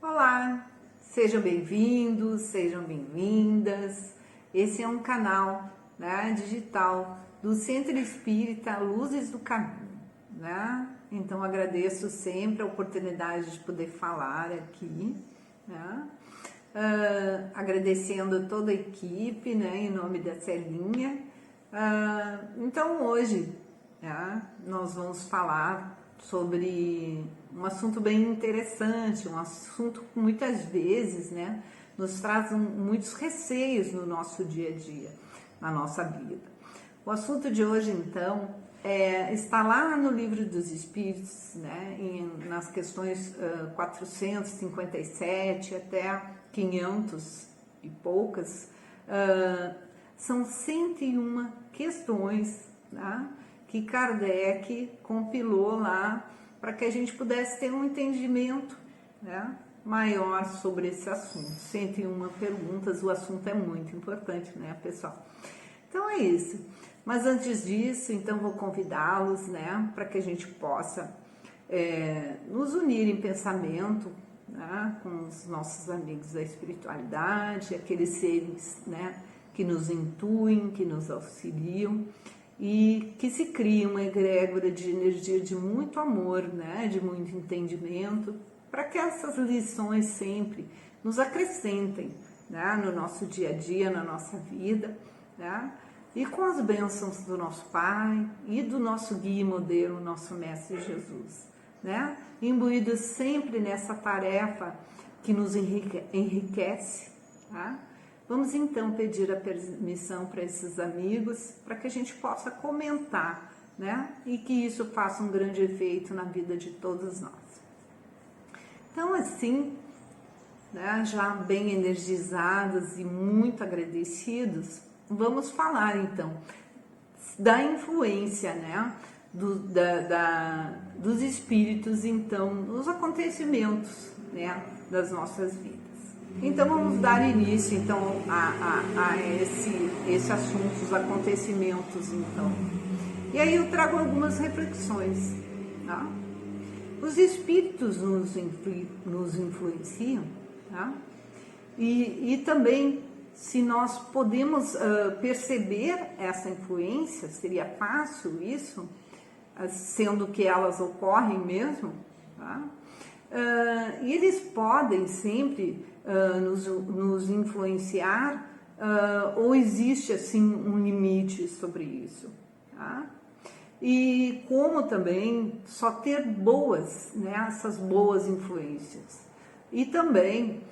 Olá, sejam bem-vindos, sejam bem-vindas. Esse é um canal, digital do Centro Espírita Luzes do Caminho, né? Então agradeço sempre a oportunidade de poder falar aqui, né? Agradecendo toda a equipe, né, em nome da Celinha. Então hoje, né, nós vamos falar sobre um assunto bem interessante, um assunto que muitas vezes, né, nos traz muitos receios no nosso dia a dia, na nossa vida. O assunto de hoje, então, está lá no Livro dos Espíritos, né, nas questões 457 até 500 e poucas, são 101 questões, tá, que Kardec compilou lá para que a gente pudesse ter um entendimento, né, maior sobre esse assunto. 101 perguntas, o assunto é muito importante, né, pessoal? Então é isso. Mas antes disso, então vou convidá-los, né, para que a gente possa nos unir em pensamento, né, com os nossos amigos da espiritualidade, aqueles seres, né, que nos intuem, que nos auxiliam, e que se cria uma egrégora de energia de muito amor, né, de muito entendimento, para que essas lições sempre nos acrescentem, né, no nosso dia a dia, na nossa vida, né, e com as bênçãos do nosso Pai e do nosso guia e modelo, nosso Mestre Jesus, né, imbuídos sempre nessa tarefa que nos enriquece, tá? Vamos então pedir a permissão para esses amigos, para que a gente possa comentar, né? E que isso faça um grande efeito na vida de todos nós. Então, assim, né, já bem energizados e muito agradecidos, vamos falar então da influência, né, dos espíritos, então, nos acontecimentos, né, das nossas vidas. Então vamos dar início então a esse assunto, os acontecimentos, então. E aí eu trago algumas reflexões, tá? Os espíritos nos influenciam, tá? E também, se nós podemos perceber essa influência, seria fácil isso, sendo que elas ocorrem mesmo, tá? E eles podem sempre nos influenciar, ou existe assim um limite sobre isso, tá? E como também só ter boas, né, essas boas influências, e também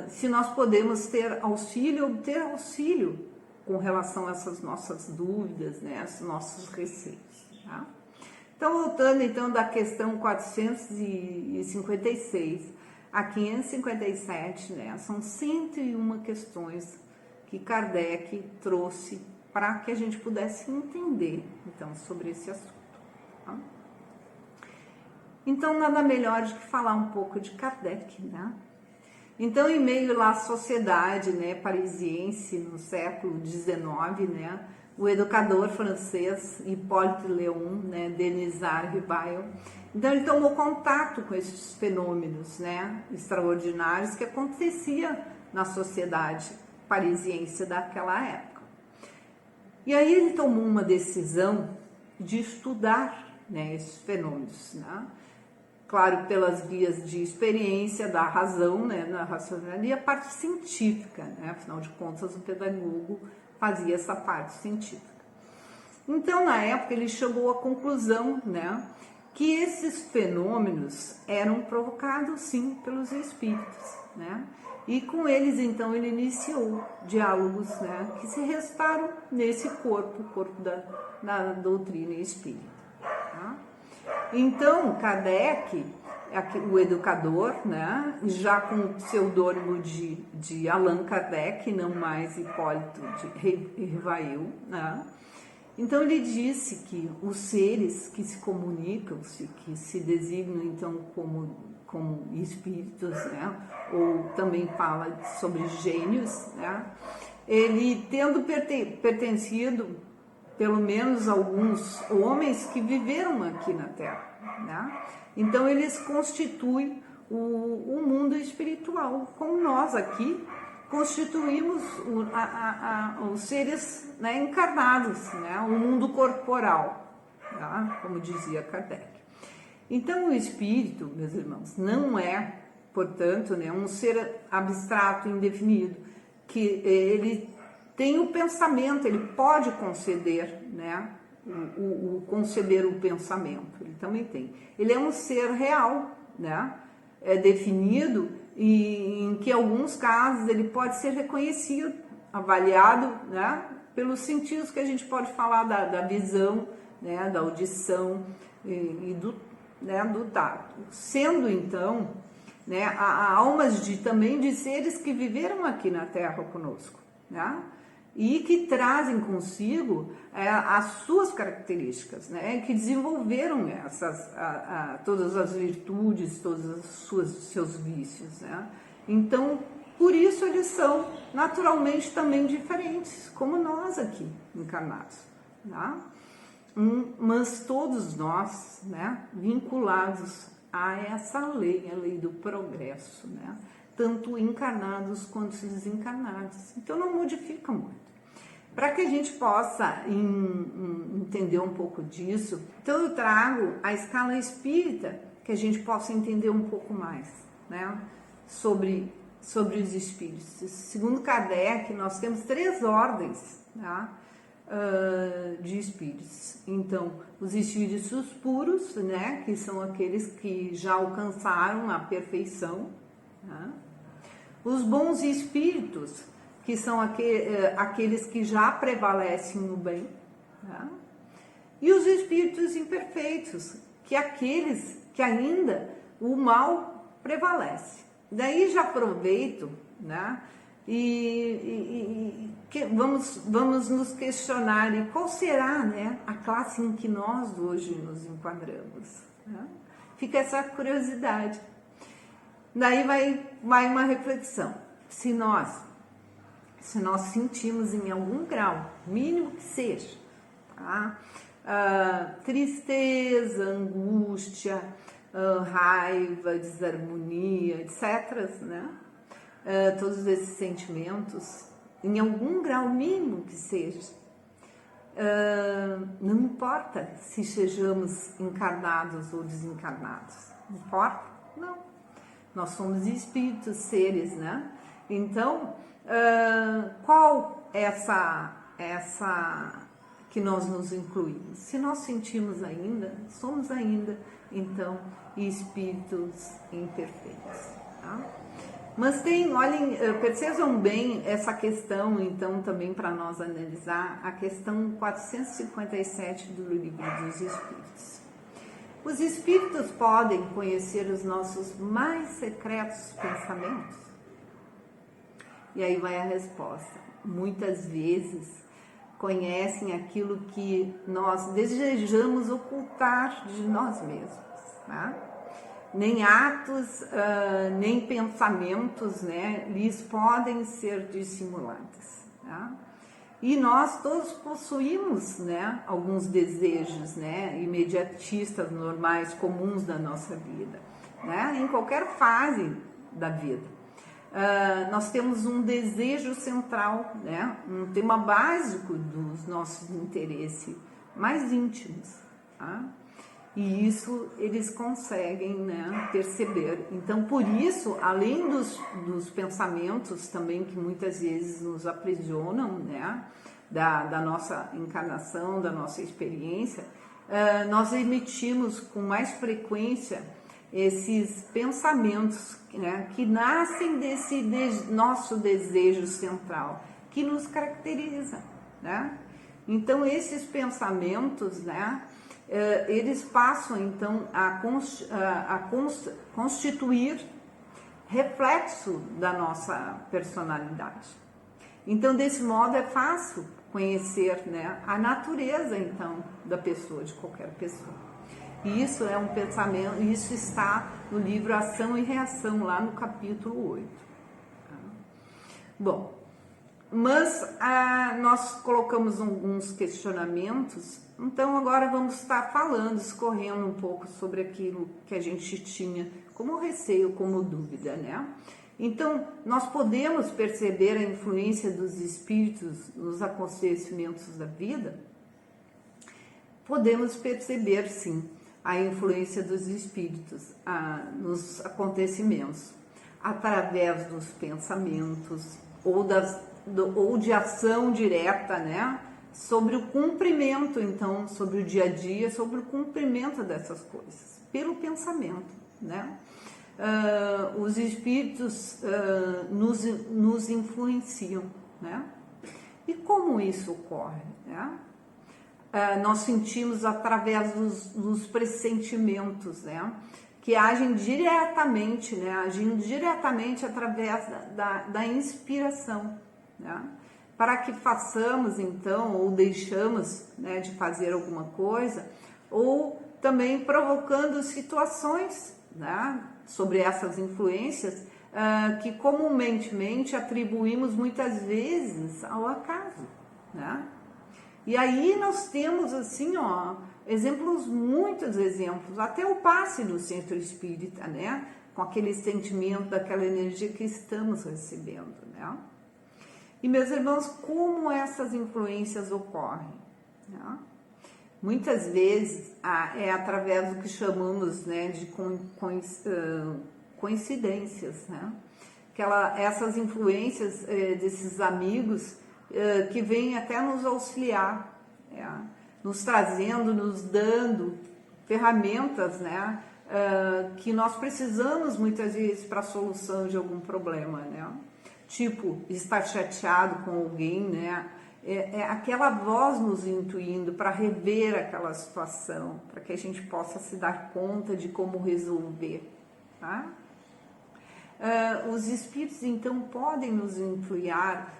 se nós podemos ter auxílio, obter auxílio com relação a essas nossas dúvidas, né, esses nossos receios, tá? Então, voltando então da questão 456 a 557, né, são 101 questões que Kardec trouxe para que a gente pudesse entender então sobre esse assunto, tá? Então, nada melhor do que falar um pouco de Kardec, né? Então, em meio lá à sociedade, né, parisiense no século XIX, né, o educador francês Hippolyte Léon, né, Denisard Ribail, então ele tomou contato com esses fenômenos, né, extraordinários que acontecia na sociedade parisiense daquela época. E aí ele tomou uma decisão de estudar, né, esses fenômenos, né? Claro, pelas vias de experiência, da razão, né, na racionalidade, e a parte científica, né, afinal de contas o pedagogo fazia essa parte científica. Então, na época, ele chegou à conclusão, né, que esses fenômenos eram provocados, sim, pelos espíritos, né, e com eles, então, ele iniciou diálogos, né, que se restaram nesse corpo, o corpo da doutrina espírita, tá? Então, Kardec, o educador, né, já com o pseudônimo de Allan Kardec, não mais Hipólito de Rivail, né? Então ele disse que os seres que se comunicam, que se designam então como espíritos, né, ou também fala sobre gênios, né, ele tendo pertencido pelo menos alguns homens que viveram aqui na Terra, né? Então eles constituem o mundo espiritual, como nós aqui constituímos os seres, né, encarnados, né, o mundo corporal, tá? Como dizia Kardec. Então, o espírito, meus irmãos, não é, portanto, né, um ser abstrato, indefinido, que ele tem o pensamento, ele pode conceder, né, conceber o pensamento, ele também tem. Ele é um ser real, né, é definido e em que, em alguns casos, ele pode ser reconhecido, avaliado, né, pelos sentidos que a gente pode falar da visão, né, da audição e do, né, do tato. Sendo, então, né, almas também de seres que viveram aqui na Terra conosco, né, e que trazem consigo as suas características, né, que desenvolveram todas as virtudes, todos os seus vícios, né. Então, por isso eles são naturalmente também diferentes, como nós aqui encarnados, tá? Mas todos nós, né, vinculados a essa lei, a lei do progresso, né, tanto encarnados quanto desencarnados. Então não modifica muito. Para que a gente possa entender um pouco disso, então eu trago a escala espírita, que a gente possa entender um pouco mais, né, sobre os espíritos. Segundo Kardec, nós temos 3 ordens, tá, de espíritos. Então, os espíritos puros, né, que são aqueles que já alcançaram a perfeição, né? Os bons espíritos, que são aqueles que já prevalecem no bem, né? E os espíritos imperfeitos, que aqueles que ainda o mal prevalece. Daí já aproveito, né, vamos nos questionar, e qual será, né, a classe em que nós hoje nos enquadramos, né? Fica essa curiosidade. Daí vai uma reflexão. Se nós sentimos em algum grau, mínimo que seja, tá, tristeza, angústia, raiva, desarmonia, etc., né? Todos esses sentimentos, em algum grau mínimo que seja, não importa se sejamos encarnados ou desencarnados, não importa? Não. Nós somos espíritos, seres, né? Então, qual essa que nós nos incluímos? Se nós sentimos ainda, somos ainda, então, espíritos imperfeitos, tá? Mas olhem, percebam bem essa questão, então, também para nós analisar, a questão 457 do Livro dos Espíritos. Os espíritos podem conhecer os nossos mais secretos pensamentos? E aí vai a resposta. Muitas vezes conhecem aquilo que nós desejamos ocultar de nós mesmos, tá? Nem atos, nem pensamentos, né, lhes podem ser dissimulados, tá? E nós todos possuímos, né, alguns desejos, né, imediatistas, normais, comuns da nossa vida, né, em qualquer fase da vida. Nós temos um desejo central, né, um tema básico dos nossos interesses mais íntimos, tá? E isso eles conseguem, né, perceber. Então, por isso, além dos pensamentos também que muitas vezes nos aprisionam, né, da nossa encarnação, da nossa experiência, nós emitimos com mais frequência esses pensamentos, né, que nascem desse nosso desejo central, que nos caracteriza, né? Então, esses pensamentos, né, eles passam, então, a constituir reflexo da nossa personalidade. Então, desse modo, é fácil conhecer, né, a natureza, então, da pessoa, de qualquer pessoa. E isso é um pensamento, isso está no livro Ação e Reação, lá no capítulo 8. Bom, mas nós colocamos alguns questionamentos, então agora vamos estar falando, escorrendo um pouco sobre aquilo que a gente tinha como receio, como dúvida, né? Então, nós podemos perceber a influência dos espíritos nos acontecimentos da vida? Podemos perceber, sim, a influência dos espíritos nos acontecimentos, através dos pensamentos ou de ação direta, né? Sobre o cumprimento, então, sobre o dia a dia, sobre o cumprimento dessas coisas, pelo pensamento, né? Os espíritos nos influenciam, né? E como isso ocorre, né? Nós sentimos através dos pressentimentos, né? Que agem diretamente, né? Agindo diretamente através da inspiração, né? Para que façamos, então, ou deixamos, né, de fazer alguma coisa, ou também provocando situações, né, sobre essas influências que comumente atribuímos muitas vezes ao acaso, né? E aí nós temos assim, ó, muitos exemplos, até o passe do centro espírita, né? Com aquele sentimento, daquela energia que estamos recebendo, né? E meus irmãos, como essas influências ocorrem, né? Muitas vezes é através do que chamamos, né, de coincidências, né? Essas influências desses amigos que vêm até nos auxiliar, nos trazendo, nos dando ferramentas, né, que nós precisamos muitas vezes para a solução de algum problema, né? Tipo, estar chateado com alguém, né? É aquela voz nos intuindo para rever aquela situação, para que a gente possa se dar conta de como resolver, tá? Os espíritos, então, podem nos influenciar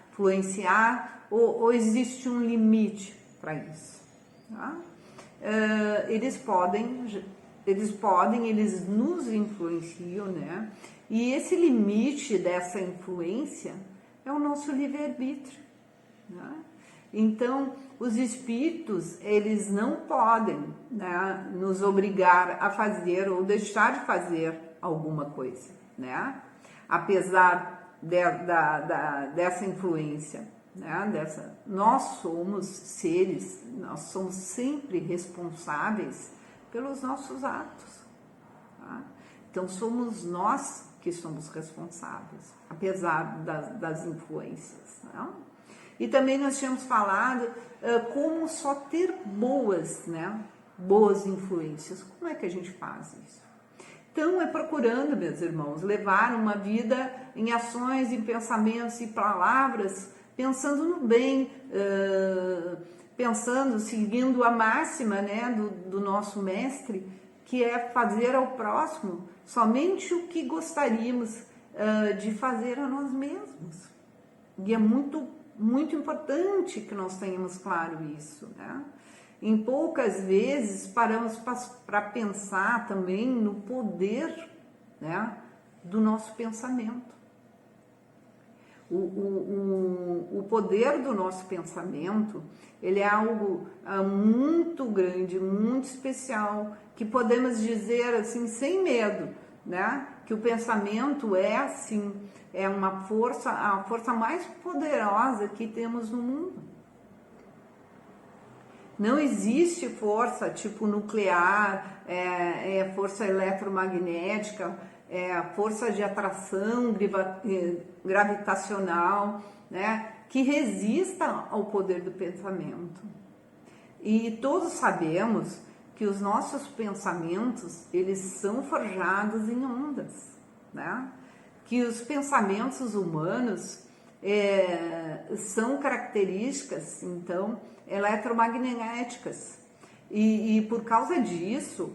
ou existe um limite para isso, tá? Eles nos influenciam, né? E esse limite dessa influência é o nosso livre-arbítrio, né? Então, os espíritos, eles não podem, né, nos obrigar a fazer ou deixar de fazer alguma coisa, né? Apesar dessa influência, né? Nós somos seres, nós somos sempre responsáveis pelos nossos atos, tá? Então, somos nós que somos responsáveis, apesar das influências, né? E também nós tínhamos falado como só ter boas influências. Como é que a gente faz isso? Então, é procurando, meus irmãos, levar uma vida em ações, em pensamentos e palavras, pensando no bem, seguindo a máxima, né, do nosso mestre, que é fazer ao próximo somente o que gostaríamos de fazer a nós mesmos. E é muito importante que nós tenhamos claro isso, né? Em poucas vezes paramos para pensar também no poder, né, do nosso pensamento. O poder do nosso pensamento, ele é algo muito grande, muito especial, que podemos dizer assim, sem medo, né, que o pensamento é assim, é a força mais poderosa que temos no mundo. Não existe força tipo nuclear, força eletromagnética, força de atração gravitacional, né, que resista ao poder do pensamento. E todos sabemos que os nossos pensamentos, eles são forjados em ondas, né? Que os pensamentos humanos são características, então, eletromagnéticas. E por causa disso,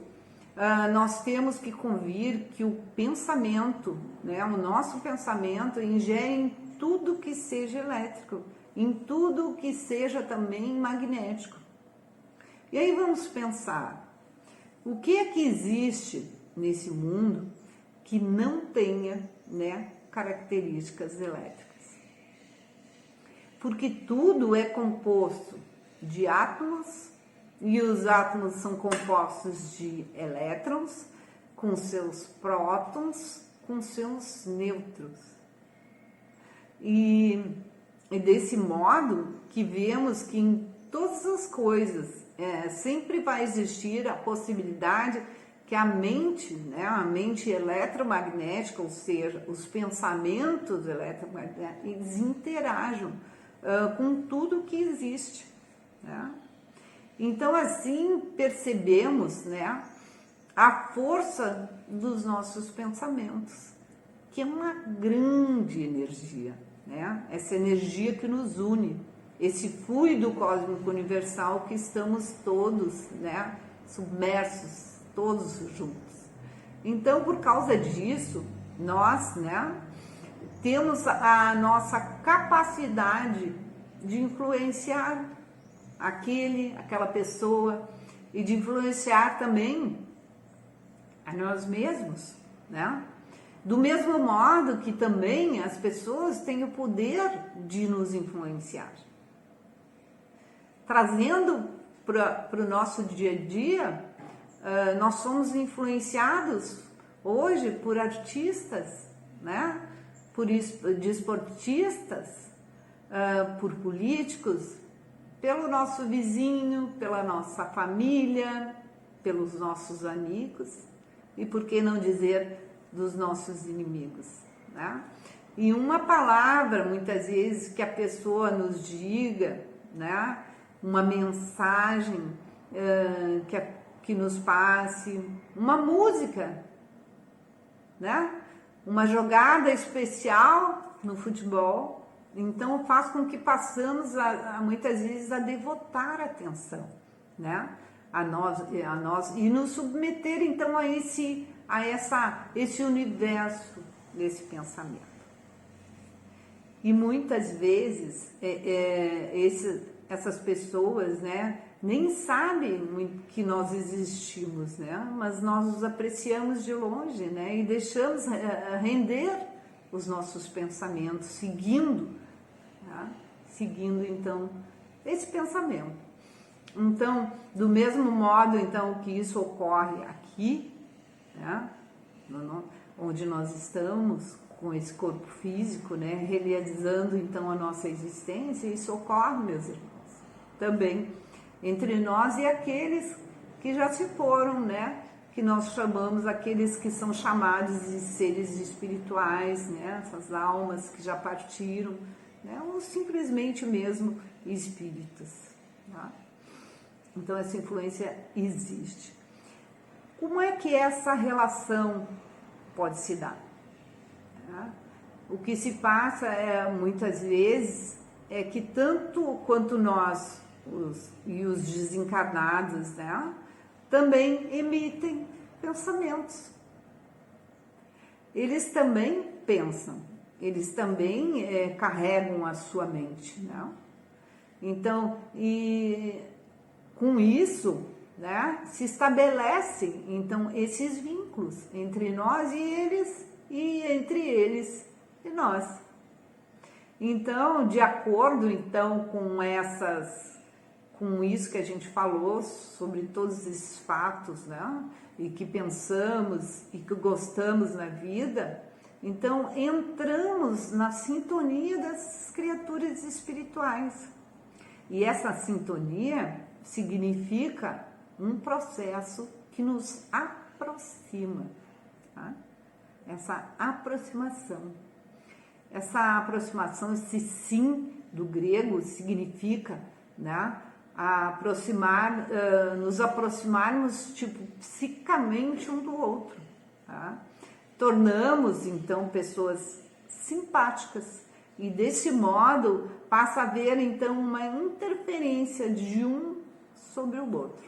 nós temos que convir que o pensamento, né, o nosso pensamento, ingere em tudo que seja elétrico, em tudo que seja também magnético. E aí vamos pensar, o que é que existe nesse mundo que não tenha, né, características elétricas? Porque tudo é composto de átomos, e os átomos são compostos de elétrons, com seus prótons, com seus nêutrons. E desse modo que vemos que em todas as coisas sempre vai existir a possibilidade que a mente, né, a mente eletromagnética, ou seja, os pensamentos eletromagnéticos, eles interajam com tudo que existe, né? Então assim percebemos, né, a força dos nossos pensamentos, que é uma grande energia, né? Essa energia que nos une, esse fluido cósmico universal que estamos todos, né, submersos, todos juntos. Então, por causa disso, nós, né, temos a nossa capacidade de influenciar aquela pessoa e de influenciar também a nós mesmos, né? Do mesmo modo que também as pessoas têm o poder de nos influenciar. Trazendo para o nosso dia a dia, nós somos influenciados hoje por artistas, né? Por desportistas, por políticos, pelo nosso vizinho, pela nossa família, pelos nossos amigos e, por que não dizer, dos nossos inimigos, né? E uma palavra, muitas vezes, que a pessoa nos diga, né? Uma mensagem que nos passe, uma música, né? Uma jogada especial no futebol, então faz com que passamos muitas vezes a devotar atenção, né? A nós e nos submeter então a esse universo desse pensamento. E muitas vezes essas pessoas, né, nem sabem que nós existimos, né, mas nós os apreciamos de longe, né, e deixamos render os nossos pensamentos, seguindo então esse pensamento. Então, do mesmo modo então que isso ocorre aqui, né, onde nós estamos com esse corpo físico, né, realizando então a nossa existência, isso ocorre, meus irmãos, também entre nós e aqueles que já se foram, né, que nós chamamos, aqueles que são chamados de seres espirituais, né, essas almas que já partiram, né, ou simplesmente mesmo espíritos, tá? Então essa influência existe. Como é que essa relação pode se dar? O que se passa muitas vezes é que tanto quanto nós os desencarnados, né, também emitem pensamentos. Eles também pensam, eles também carregam a sua mente, né? Então, e com isso, né, se estabelecem então esses vínculos entre nós e eles, e entre eles e nós. Então, de acordo então com isso que a gente falou sobre todos esses fatos, né, e que pensamos e que gostamos na vida, então entramos na sintonia das criaturas espirituais. E essa sintonia significa um processo que nos aproxima, tá? Essa aproximação, esse sim do grego significa, né, nos aproximarmos tipo psicamente um do outro, tá? Tornamos então pessoas simpáticas e desse modo passa a haver então uma interferência de um sobre o outro.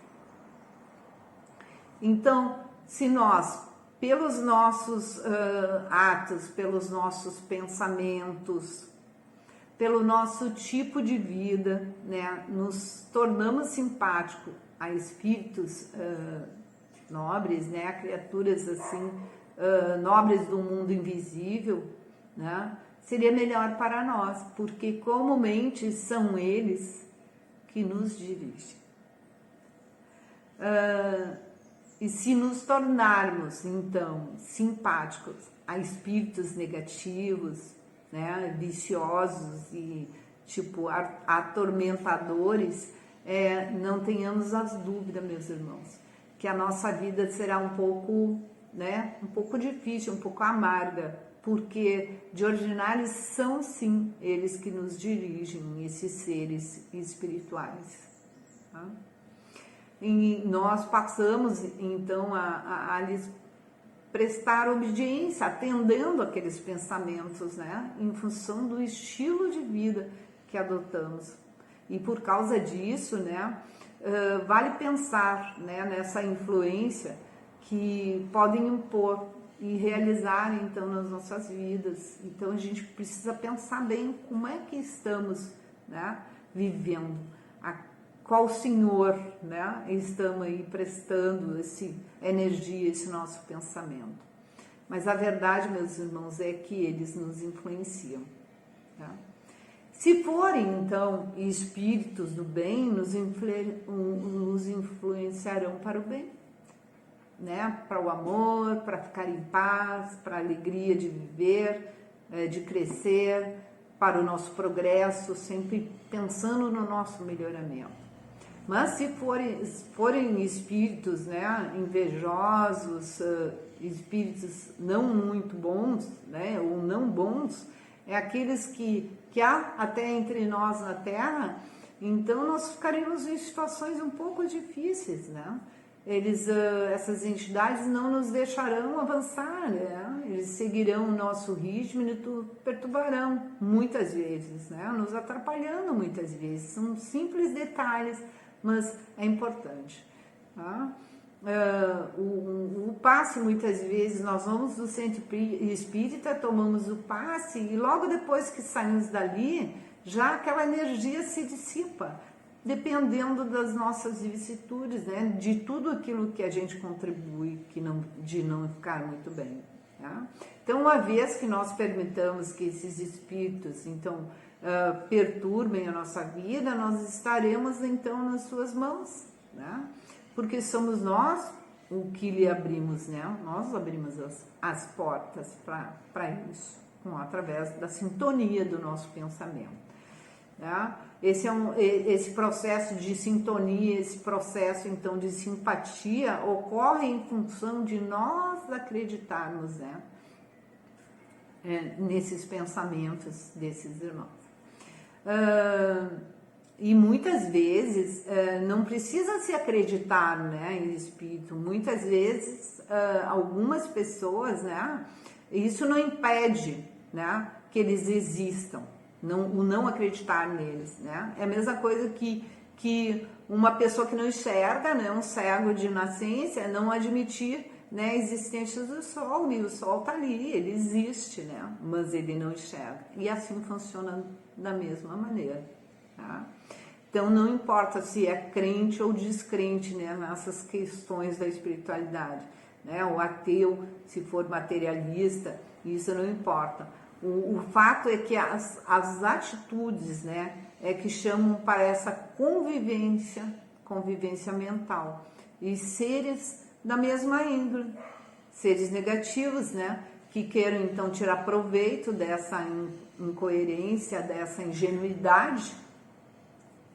Então, se nós, pelos nossos atos, pelos nossos pensamentos, pelo nosso tipo de vida, né, nos tornamos simpáticos a espíritos nobres, né, a criaturas assim nobres do mundo invisível, né, seria melhor para nós, porque comumente são eles que nos dirigem. e se nos tornarmos, então, simpáticos a espíritos negativos, né, viciosos e, tipo, atormentadores, não tenhamos as dúvidas, meus irmãos, que a nossa vida será um pouco, né, um pouco difícil, um pouco amarga, porque de ordinários são, sim, eles que nos dirigem, esses seres espirituais, tá? E nós passamos então a lhes prestar obediência, atendendo aqueles pensamentos, né, em função do estilo de vida que adotamos. E por causa disso, né, vale pensar, né, nessa influência que podem impor e realizar então nas nossas vidas. Então a gente precisa pensar bem como é que estamos, né, vivendo, qual Senhor, né, estamos aí prestando essa energia, esse nosso pensamento. Mas a verdade, meus irmãos, é que eles nos influenciam. Tá? Se forem, então, espíritos do bem, nos influenciarão para o bem, né? Para o amor, para ficar em paz, para a alegria de viver, de crescer, para o nosso progresso, sempre pensando no nosso melhoramento. Mas se forem espíritos, né, invejosos, espíritos não muito bons, né, ou não bons, aqueles que há até entre nós na Terra, então nós ficaremos em situações um pouco difíceis, né? Essas entidades não nos deixarão avançar, né? Eles seguirão o nosso ritmo e nos perturbarão muitas vezes, né? Nos atrapalhando muitas vezes. São simples detalhes, mas é importante, tá? O passe, muitas vezes, nós vamos do centro espírita, tomamos o passe e logo depois que saímos dali, já aquela energia se dissipa, dependendo das nossas vicissitudes, né? De tudo aquilo que a gente contribui, de não ficar muito bem. Tá? Então, uma vez que nós permitamos que esses espíritos, então, perturbem a nossa vida, nós estaremos então nas suas mãos, né? Porque somos nós o que lhe abrimos, né? Nós abrimos as portas para isso, através da sintonia do nosso pensamento, né? Esse processo de sintonia, esse processo então de simpatia ocorre em função de nós acreditarmos, né? Nesses pensamentos desses irmãos. E muitas vezes não precisa se acreditar, né, em espírito. Muitas vezes algumas pessoas, né, isso não impede, né, que eles existam, o não acreditar neles, né? É a mesma coisa que uma pessoa que não enxerga, né, um cego de nascença, não admitir, né, a existência do sol, e o sol está ali, ele existe, né, mas ele não enxerga. E assim funciona da mesma maneira, tá? Então não importa se é crente ou descrente, né, nessas questões da espiritualidade, né, o ateu, se for materialista, isso não importa. O fato é que as atitudes, né, que chamam para essa convivência mental, e seres da mesma índole, seres negativos, né, que queiram então tirar proveito dessa incoerência, dessa ingenuidade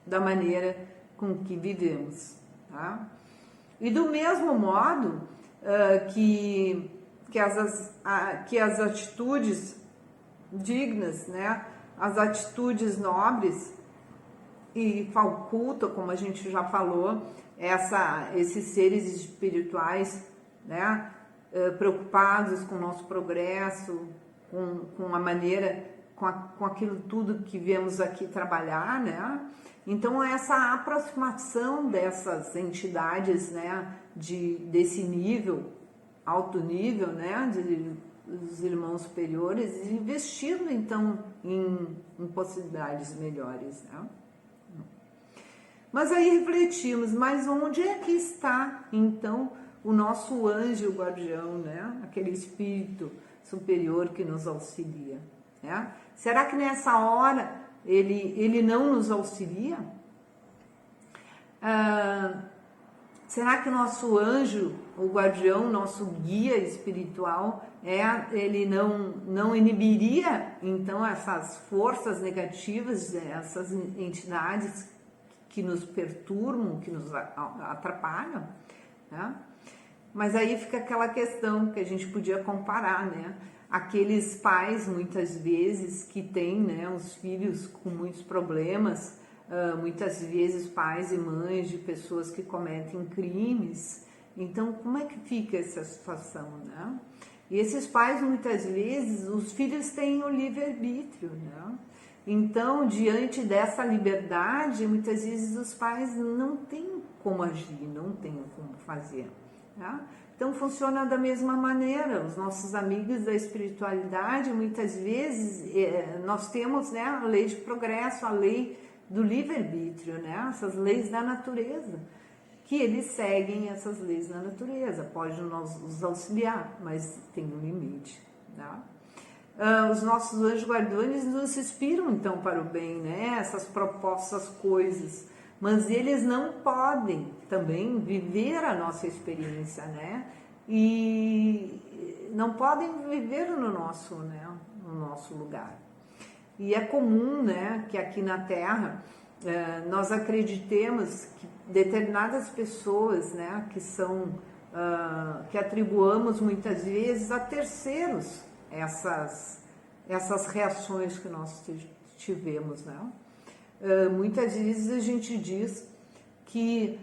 da maneira com que vivemos, tá? E do mesmo modo que as atitudes dignas, né, as atitudes nobres e facultam, como a gente já falou, esses seres espirituais, né, preocupados com o nosso progresso, com a maneira, com aquilo tudo que viemos aqui trabalhar, né? Então essa aproximação dessas entidades, né, desse nível, alto nível, né, dos irmãos superiores, investindo então em possibilidades melhores, né? Mas aí refletimos, mas onde é que está então o nosso anjo guardião, né? Aquele espírito superior que nos auxilia, né? Será que nessa hora ele não nos auxilia? Será que o nosso anjo, o guardião, nosso guia espiritual, ele não inibiria então essas forças negativas, essas entidades que nos perturbam, que nos atrapalham, né? Mas aí fica aquela questão que a gente podia comparar, né? Aqueles pais, muitas vezes, que têm, né, os filhos com muitos problemas, muitas vezes pais e mães de pessoas que cometem crimes. Então, como é que fica essa situação, né? E esses pais, muitas vezes, os filhos têm o livre-arbítrio, né? Então, diante dessa liberdade, muitas vezes os pais não têm como agir, não têm como fazer, né? Então, funciona da mesma maneira. Os nossos amigos da espiritualidade, muitas vezes, nós temos, né, a lei de progresso, a lei do livre-arbítrio, né? Essas leis da natureza, que eles seguem essas leis da natureza, pode nos auxiliar, mas tem um limite, né? Os nossos anjos guardiões nos inspiram então para o bem, né? Essas propostas coisas, mas eles não podem também viver a nossa experiência, né? E não podem viver no nosso, né, no nosso lugar. E é comum, né, que aqui na Terra nós acreditemos que determinadas pessoas, né, que atribuamos muitas vezes a terceiros essas reações que nós tivemos, né? Muitas vezes a gente diz que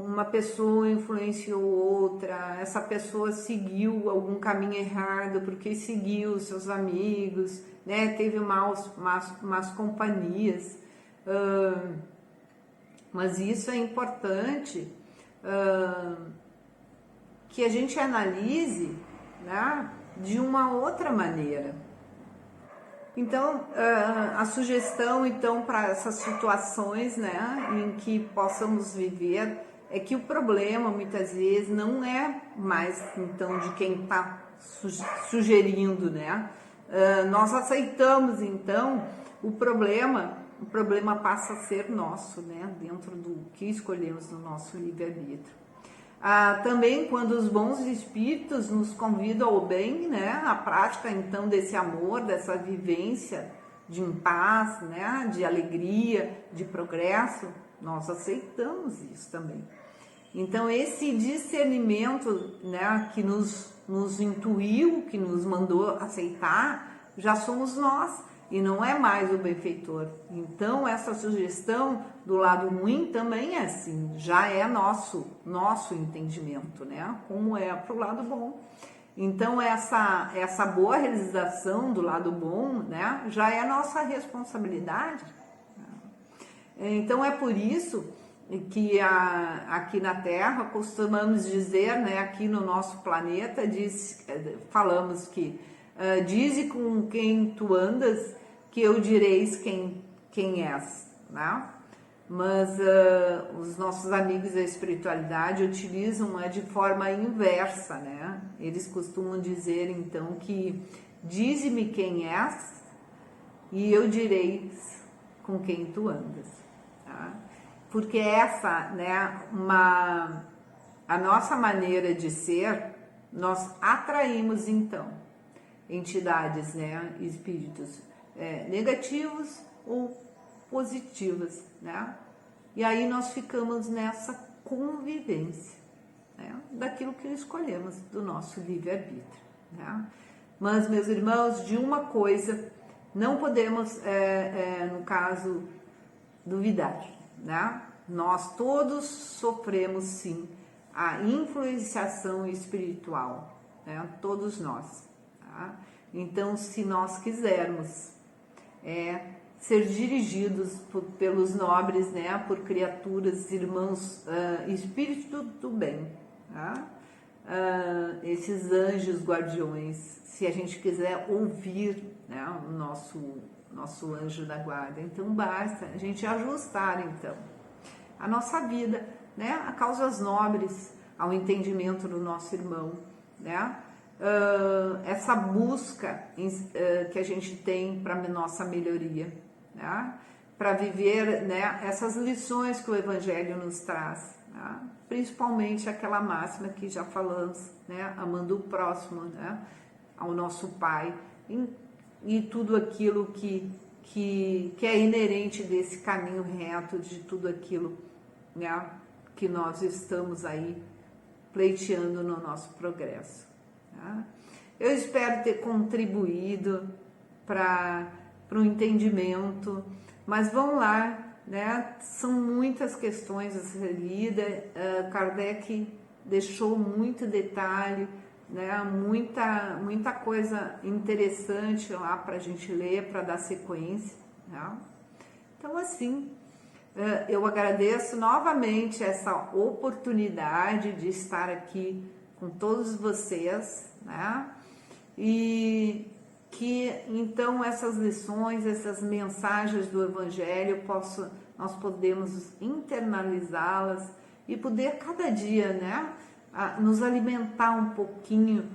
uma pessoa influenciou outra, essa pessoa seguiu algum caminho errado porque seguiu seus amigos, né? Teve más companhias. Mas isso é importante que a gente analise, né, de uma outra maneira. Então, a sugestão então para essas situações, né, em que possamos viver, é que o problema muitas vezes não é mais então de quem está sugerindo, né? Nós aceitamos então o problema passa a ser nosso, né, dentro do que escolhemos no nosso livre-arbítrio. Também quando os bons espíritos nos convidam ao bem, né, a prática então desse amor, dessa vivência de paz, né, de alegria, de progresso, nós aceitamos isso também. Então esse discernimento, né, que nos intuiu, que nos mandou aceitar, já somos nós e não é mais o benfeitor. Então essa sugestão do lado ruim também é assim, já é nosso entendimento, né? Como é pro lado bom. Então essa boa realização do lado bom, né, já é nossa responsabilidade. Então é por isso que aqui na Terra costumamos dizer, né, aqui no nosso planeta falamos que dize com quem tu andas que eu direis quem és, né? Mas os nossos amigos da espiritualidade utilizam de forma inversa, né? Eles costumam dizer então que dize-me quem és e eu direis com quem tu andas, tá? Porque essa, né, a nossa maneira de ser, nós atraímos então entidades, né, espíritos negativos ou positivas, né? E aí nós ficamos nessa convivência, né, daquilo que escolhemos do nosso livre-arbítrio, né? Mas, meus irmãos, de uma coisa não podemos, no caso, duvidar, né? Nós todos sofremos sim a influenciação espiritual, né? Todos nós, tá? Então, se nós quisermos ser dirigidos pelos nobres, né, por criaturas, irmãos, espírito do bem, tá? Esses anjos guardiões, se a gente quiser ouvir, né, o nosso anjo da guarda, então basta a gente ajustar então a nossa vida, né, a causas nobres, ao entendimento do nosso irmão, né? Essa busca que a gente tem para nossa melhoria, né? Para viver, né, essas lições que o Evangelho nos traz, tá? Principalmente aquela máxima que já falamos, né? Amando o próximo, né? Ao nosso Pai, e tudo aquilo que é inerente desse caminho reto, de tudo aquilo, né? Que nós estamos aí pleiteando no nosso progresso, tá? Eu espero ter contribuído para o entendimento, mas vamos lá, né? São muitas questões a ser lida. Kardec deixou muito detalhe, né? Muita coisa interessante lá para a gente ler, para dar sequência, né? Então, assim, eu agradeço novamente essa oportunidade de estar aqui com todos vocês, né? E que então essas lições, essas mensagens do Evangelho, nós podemos internalizá-las e poder cada dia, né, nos alimentar um pouquinho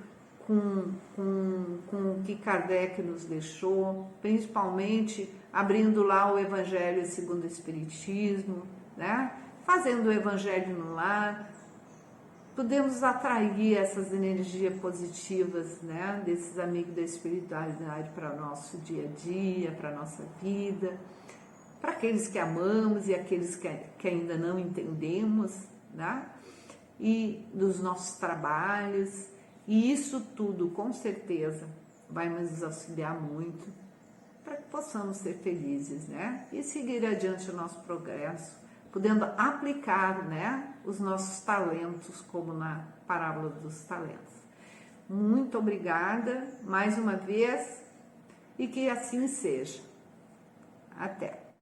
com o que Kardec nos deixou, principalmente abrindo lá o Evangelho segundo o Espiritismo, né, fazendo o Evangelho no lar. Podemos atrair essas energias positivas, né, desses amigos da espiritualidade para o nosso dia a dia, para a nossa vida, para aqueles que amamos e aqueles que ainda não entendemos, né, e dos nossos trabalhos. E isso tudo, com certeza, vai nos auxiliar muito para que possamos ser felizes, né, e seguir adiante o nosso progresso, podendo aplicar, né, os nossos talentos, como na parábola dos talentos. Muito obrigada mais uma vez e que assim seja. Até!